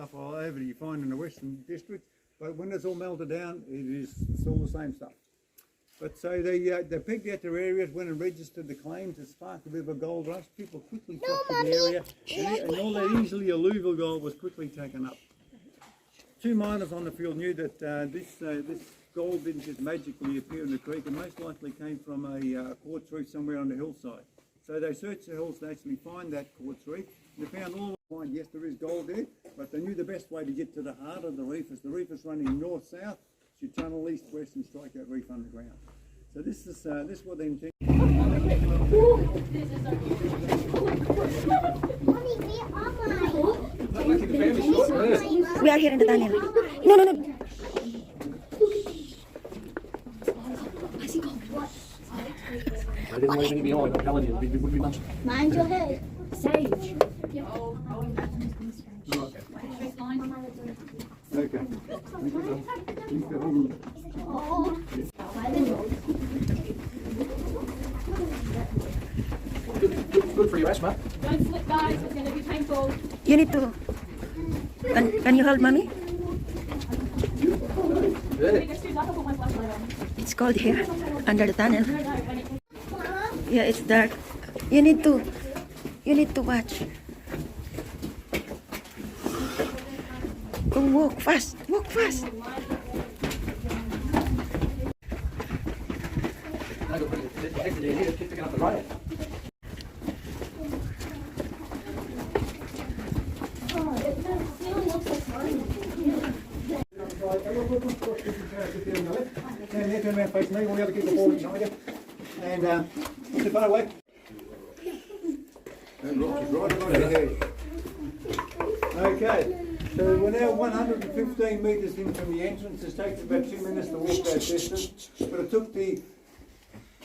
stuff all over you find in the Western District, but when it's all melted down, it's all the same stuff. But so they picked out their areas, went and registered the claims. It sparked a bit of a gold rush. People quickly flocked to the area, and all that easily alluvial gold was quickly taken up. Two miners on the field knew that this gold didn't just magically appear in the creek. It most likely came from a quartz reef somewhere on the hillside. So they searched the hills to actually find that quartz reef. They found all the time, yes, there is gold there, but they knew the best way to get to the heart of the reef is the reef is running north-south. Should tunnel east-west and strike that reef underground. So this is what they intend. We are here in the tunnel. No. I didn't want to be on. I'm telling you, it would be much. Mind your head. Sage. Okay. Good for your ass, man. Don't slip, guys. It's going to be painful. You need to. Can you hold, mommy? It's cold here under the tunnel. Yeah, it's dark. You need to watch. Go walk fast. Walk fast. Face me, all the other keep the ball behind you. And keep the far away. And rock is right above your head. Okay, so we're now 115 metres in from the entrance. It takes about 2 minutes to walk that distance, but it took the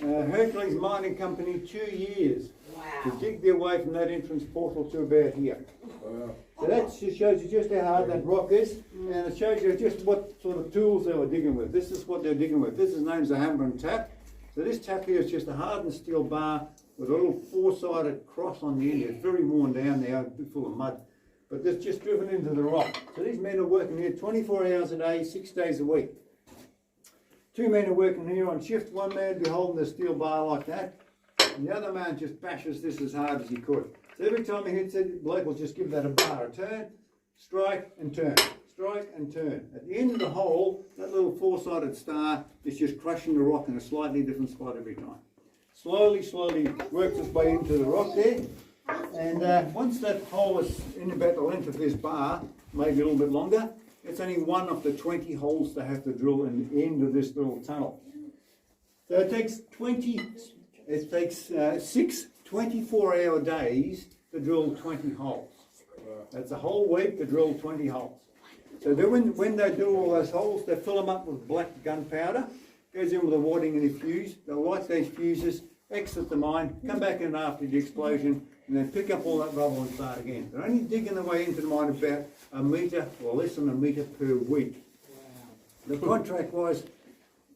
Hercules Mining Company 2 years to dig their way from that entrance portal to about here. So that just shows you just how hard that rock is, and it shows you just what sort of tools they were digging with. This is what they're digging with. This is known as a hammer and tap. So this tap here is just a hardened steel bar with a little four-sided cross on the end. It's very worn down there, a bit full of mud, but it's just driven into the rock. So these men are working here 24 hours a day, 6 days a week. 2 men are working here on shift. One man will be holding the steel bar like that, and the other man just bashes this as hard as he could. So every time he hits it, the bloke will just give that a bar, a turn, strike and turn, strike and turn. At the end of the hole, that little four-sided star is just crushing the rock in a slightly different spot every time. Slowly works its way into the rock there, and once that hole is in about the length of this bar, maybe a little bit longer, it's only one of the 20 holes they have to drill in the end of this little tunnel. So it takes 6 24-hour days to drill 20 holes. That's a whole week to drill 20 holes. So then when they do all those holes, they fill them up with black gunpowder, goes in with a wadding and a fuse. They'll light those fuses, exit the mine, come back in after the explosion, and then pick up all that rubble and start again. They're only digging their way into the mine about a metre or less than a metre per week. The contract was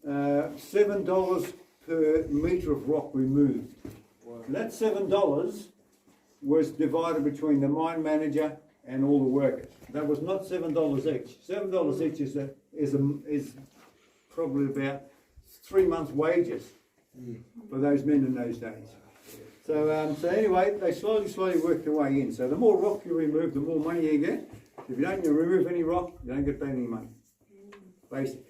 $7 per metre of rock removed. And that $7 was divided between the mine manager and all the workers. That was not $7 each. $7 each is probably about 3 months' wages for those men in those days. So anyway, they slowly work their way in. So the more rock you remove, the more money you get. If you don't remove any rock, you don't get paid any money. Basic.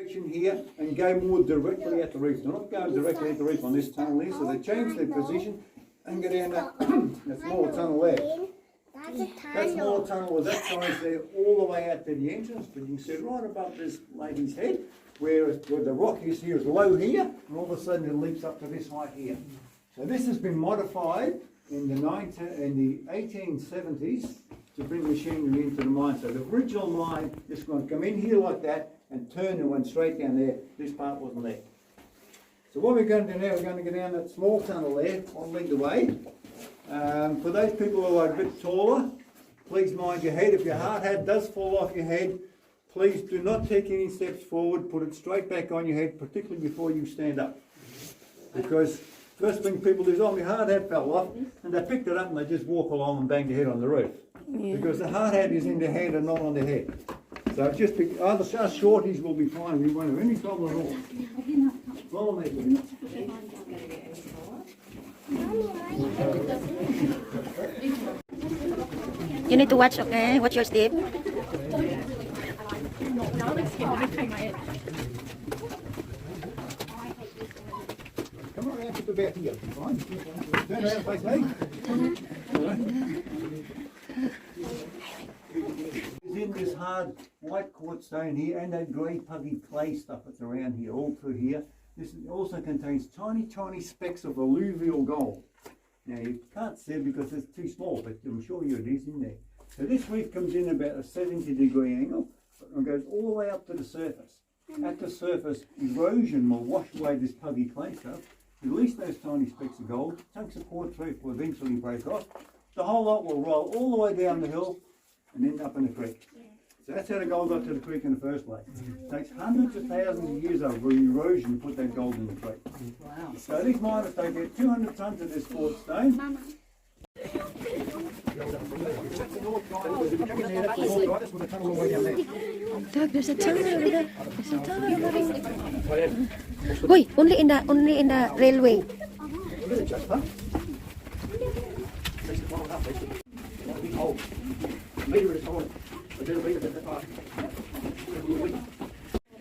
Here and go more directly at the reef. They're not going directly at the reef on this tunnel here, so they change their position and go down that smaller tunnel there. That smaller tunnel was that size there all the way out to the entrance, but you can see right above this lady's head where the rock is here is low here, and all of a sudden it leaps up to this height here. So this has been modified in the 1870s to bring machinery into the mine. So the original mine just going to come in here like that and turn and went straight down there. This part wasn't there. So what we're going to do now, we're going to go down that small tunnel there. I'll lead the way. For those people who are a bit taller, please mind your head. If your hard hat does fall off your head, please do not take any steps forward. Put it straight back on your head, particularly before you stand up. Because First thing people do is, oh, my hard hat fell off, and they picked it up and they just walk along and bang their head on the roof. Because the hard hat is in their hand and not on their head. So just be, us shorties will be fine, we won't have any problem at all. Follow me. You need to watch, okay? Watch your step. Come around to about here, fine. Turn around, face me. It's in this hard white quartz stone here and that grey puggy clay stuff that's around here, all through here. This also contains tiny, tiny specks of alluvial gold. Now you can't see it because it's too small, but I'm sure it is in there. So this reef comes in about a 70-degree angle and goes all the way up to the surface. At the surface, erosion will wash away this puggy clay stuff, release those tiny specks of gold, chunks of quartz reef will eventually break off. The whole lot will roll all the way down the hill and end up in the creek. So that's how the gold got to the creek in the first place. It takes hundreds of thousands of years of erosion to put that gold in the creek. Wow. So these miners, they get 200 tonnes of this quartz stone. Doug, there's a tunnel over there. There's a tunnel over there. Wait, only in the railway. They're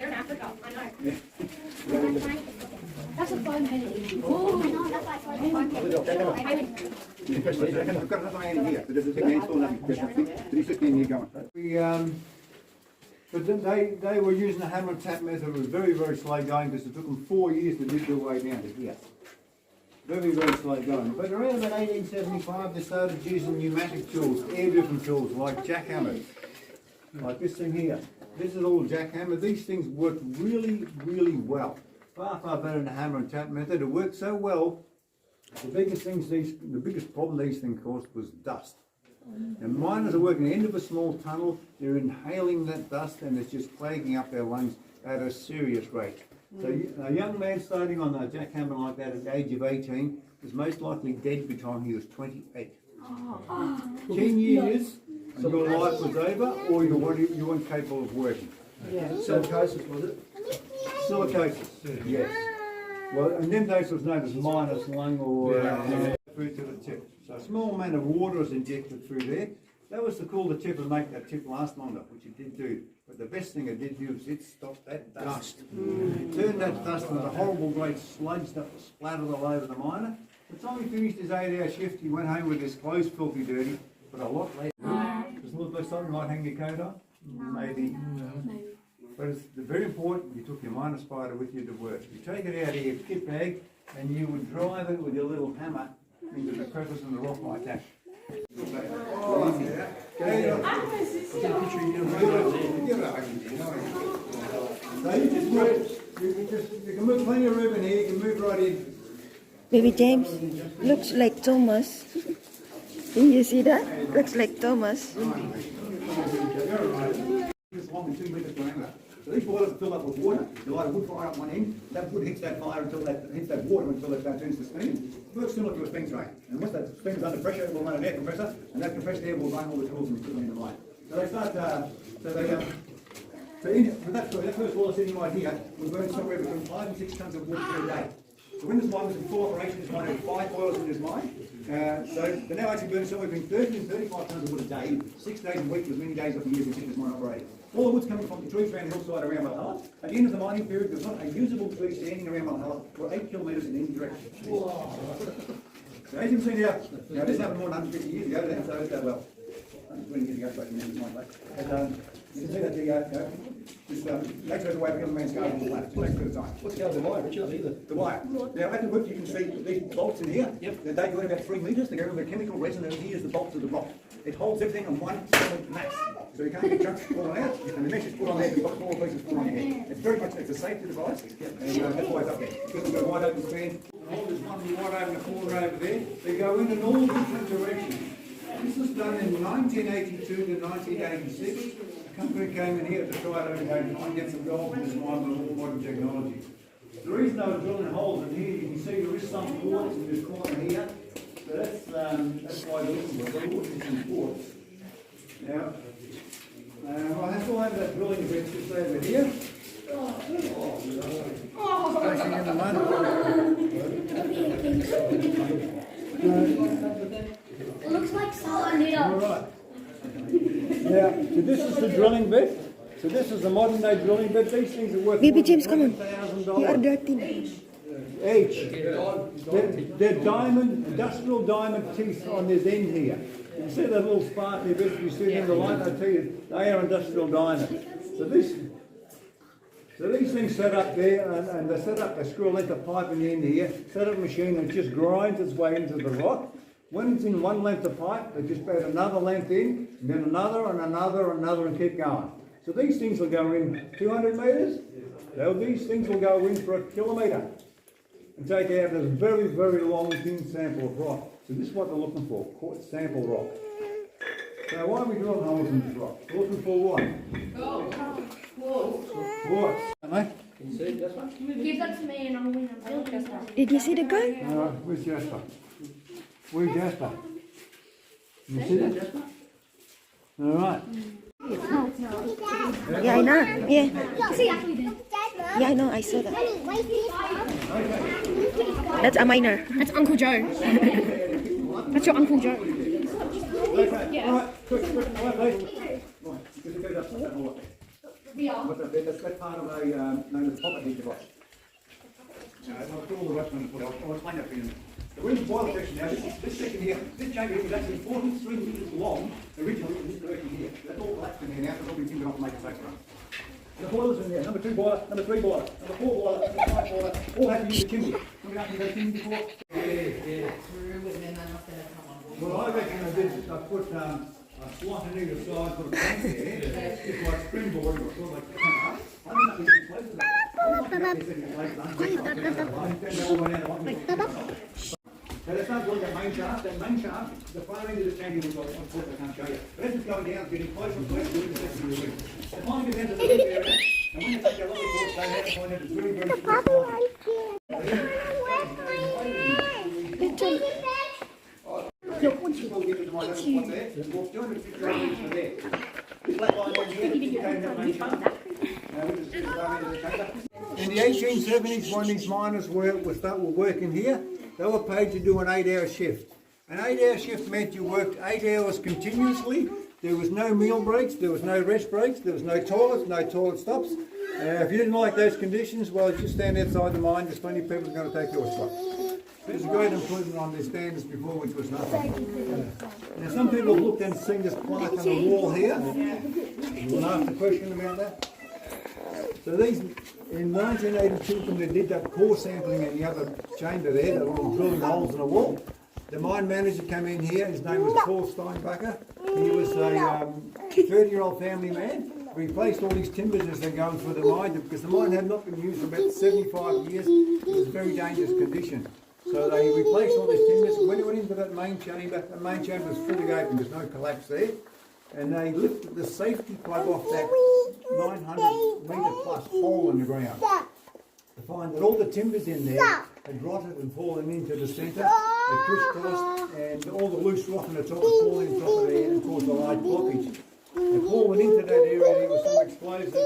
in Africa. I know. That's a fun penny. Oh, I know. That's like fun penny. I've got another hand here. There's a big hand still nothing. 316 here going. But then they were using the hammer and tap method. It was very, very slow going because it took them 4 years to dig their way down to here. Very, very slow going. But around about 1875 they started using pneumatic tools, air-driven tools like jackhammers. Like this thing here. This is all jackhammer. These things work really, really well. Far, far better than the hammer and tap method. It worked so well. The biggest problem these things caused was dust. And miners are working at the end of a small tunnel. They're inhaling that dust and it's just plaguing up their lungs at a serious rate. So a young man starting on a jackhammer like that at the age of 18 is most likely dead by the time he was 28. 10 years and your life was over, or you weren't capable of working. Yeah. Silicosis, was it? Silicosis, yes. Well, in them days it was known as miner's lung or through to the tip. So a small amount of water was injected through there. That was to cool the tip and make that tip last longer, which it did do. But the best thing it did do was it stopped that dust. It turned that dust into a horrible great sludge that was splattered all over the miner. By the time he finished his 8-hour shift, he went home with his clothes filthy dirty, but a lot later. Because a little bit of something might hang your coat on. Maybe. But it's very important you took your miner spider with you to work. You take it out of your kit bag and you would drive it with your little hammer into the crevice in the rock like that. So you can move plenty of room in here, you can move right in. Baby James looks like Thomas. You see that? Looks like Thomas. It's long and 2 metres diameter. So these boilers are filled up with water. You light a wood fire up one end. That wood hits that fire until that hits that water until it turns to steam. It works similar to a steam train. And once that steam is under pressure, it will run an air compressor, and that compressed air will run all the tools and put them in the mine. So they start. With that first boiler sitting right here, we burn somewhere between 5 and 6 tons of water per day. So when this mine was in full operation, this mine had 5 boilers in this mine. So they're now actually burning somewhere between 30 and 35 tons of wood a day, 6 days a week, as many days of the year we keep this mine operating. All the wood's coming from the trees around the hillside around Walhalla. At the end of the mining period, there's not a usable tree standing around Walhalla for 8 kilometres in any direction. So as you can see now, this happened more than 150 years ago, that's well, 120 years ago, but you can see that this nature has a way of killing man's garden on the planet. It takes a bit of time. What's going on the wire, Richard? The wire. Now at the root you can see these bolts in here. Yep. They go in about 3 metres. They go with a chemical resin, and here's the bolts of the rock. It holds everything in one solid mass. So you can't get chunks falling out, and the mesh is put on there, you've got smaller pieces put on your head. It's very much, it's a safety device, and that's why it's up there. Because we've got a wide open span. Hold this one wide open corner over there. They go in all different directions. This was done in 1982 to 1986. A company came in here to try it over again and get some gold from this mine with all modern technology. The reason I was drilling holes in here, you can see there is some quartz in this corner here. So that's why they're looking for some quartz. Now, I still have that drilling bit just over here. Crashing in the mud. It looks like solid needle. All right. Now, so this is the drilling bit. So this is the modern day drilling bit. These things are worth Baby James, come on. $1,000 You are dirty. each. They're diamond, industrial diamond teeth on this end here. You see that little sparkly bit you see in the light? I tell you, they are industrial diamond. So these things set up there, and they set up, they screw a length of pipe in the end here, set up a machine that just grinds its way into the rock. When it's in one length of pipe, they just add another length in, and then another and another and another, and keep going. So these things will go in 200 metres. These things will go in for 1 kilometre and take out this very, very long, thin sample of rock. So this is what they're looking for, quartz sample rock. So why are we drilling holes in this rock? We're looking for what? Quartz. Mate? Give that to me and I'm going to build it. Did you see the guy? All right, where's Jasper? Where's Jasper? You see that, Jasper? All right. Yeah, I know. Yeah. Yeah, I know. I saw that. That's a minor. That's Uncle Joe. That's your Uncle Joe. Okay, all right, quick, all right, please. Right, just go up that hole. That's part of a known as pocket heat device. I'll put all the rest on the I'll explain that for you. The reason boiler section now, this section here, this chamber here was actually 43 metres long originally in this direction here. That's all collapsed in here now, so it'll be timbered off to make a safe run. The boilers in there, number 2 boiler, number 3 boiler, number 4 boiler, number 5 boiler, all had to use a chimney. Somebody asked me about chimney before? Yeah. Well, I reckon I put a slot in either side, put a plank there, just like springboard or sort of like that. I think that'd be the place of Now that's not going that main shaft. That main shaft, the far end of the tank is of course I can't show you. But as it's going down, it's getting closer and closer to the section of the ring. The final get down to the ring area, and when you take your little course, they have to find out it's very, very In the 1870s, when these miners were working here, they were paid to do an 8-hour shift. An 8-hour shift meant you worked 8 hours continuously. There was no meal breaks, there was no rest breaks, there was no toilet stops. If you didn't like those conditions, well, just stand outside the mine, there's plenty of people who are going to take your spot. There's a great improvement on their standards before, which was nothing. Now, some people have looked and seen this plaque on the wall here. You want to ask a question about that? So these, in 1982, when they did that core sampling in the other chamber there, they were drilling holes in the wall. The mine manager came in here, his name was Paul Steinbacher. He was a 30-year-old family man. Replaced all these timbers as they're going through the mine, because the mine had not been used for about 75 years. It was a very dangerous condition. So they replaced all these timbers. When they went into that main chamber, the main chamber was fully open, there's no collapse there. And they lifted the safety plug off that 900 metre plus hole in the ground to find that all the timbers in there had rotted and fallen into the centre. They crisscrossed, and all the loose rock on the top had fallen on top of there and caused a large blockage. They fallen into that area, there was some explosives to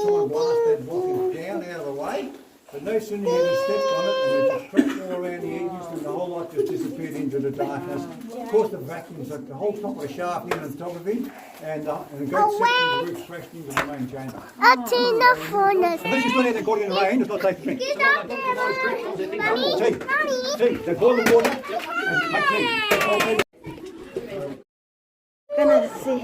try and blast that blockage down out of the way. But no sooner had he stepped on it, and it just cracked all around the edges, and the whole lot just disappeared into the darkness. Of course, the vacuum sucked the whole top of the shaft in on top of him, and a great section of the roof crashed into the main chamber. That's enough for us. This is not how they got in the rain, it's not safe to drink. Tea, they boil the water and make tea. Gonna see.